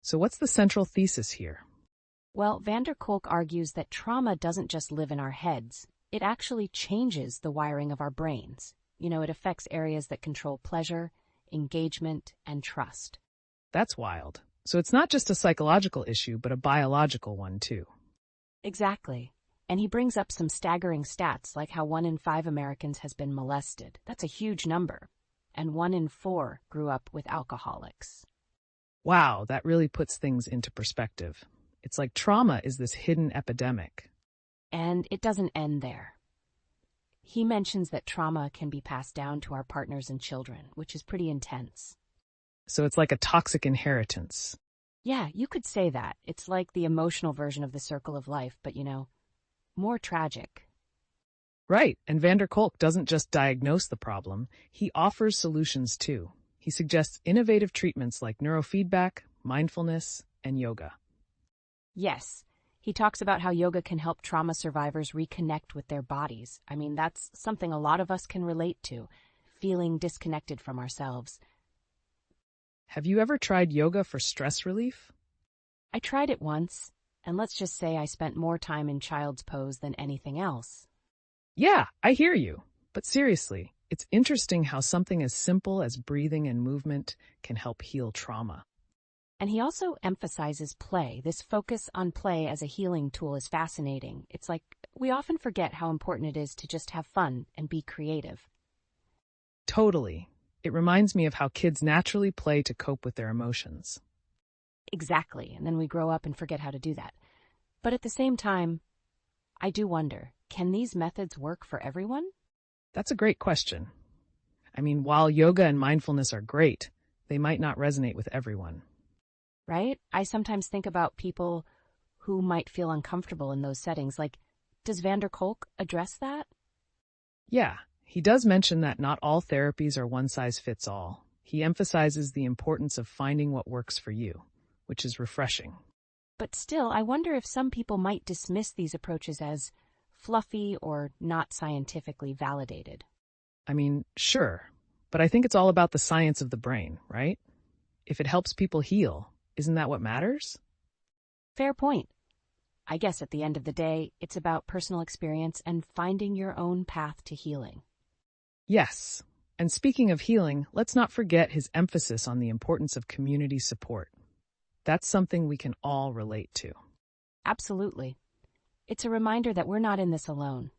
So what's the central thesis here? Well, Kolk argues that trauma doesn't just live in our heads. It actually changes the wiring of our brains. It affects areas that control pleasure, engagement, and trust. That's wild. So it's not just a psychological issue, but a biological one too. Exactly. And he brings up some staggering stats, like how 1 in 5 Americans has been molested. That's a huge number. And 1 in 4 grew up with alcoholics. Wow, that really puts things into perspective. It's like trauma is this hidden epidemic. And it doesn't end there. He mentions that trauma can be passed down to our partners and children, which is pretty intense. So it's like a toxic inheritance. Yeah, you could say that. It's like the emotional version of the circle of life, but more tragic. Right, and Kolk doesn't just diagnose the problem, he offers solutions too. He suggests innovative treatments like neurofeedback, mindfulness, and yoga. Yes, he talks about how yoga can help trauma survivors reconnect with their bodies. I mean, that's something a lot of us can relate to, feeling disconnected from ourselves. Have you ever tried yoga for stress relief? I tried it once, and let's just say I spent more time in child's pose than anything else. Yeah, I hear you. But seriously, it's interesting how something as simple as breathing and movement can help heal trauma. And he also emphasizes play. This focus on play as a healing tool is fascinating. It's like we often forget how important it is to just have fun and be creative. Totally. It reminds me of how kids naturally play to cope with their emotions. Exactly, and then we grow up and forget how to do that. But at the same time, I do wonder, can these methods work for everyone? That's a great question. I mean, while yoga and mindfulness are great, they might not resonate with everyone. Right? I sometimes think about people who might feel uncomfortable in those settings. Like, does Kolk address that? Yeah, he does mention that not all therapies are one size fits all. He emphasizes the importance of finding what works for you, which is refreshing. But still, I wonder if some people might dismiss these approaches as fluffy or not scientifically validated. I mean, sure, but I think it's all about the science of the brain, right? If it helps people heal, isn't that what matters? Fair point. I guess at the end of the day, it's about personal experience and finding your own path to healing. Yes. And speaking of healing, let's not forget his emphasis on the importance of community support. That's something we can all relate to. Absolutely. It's a reminder that we're not in this alone.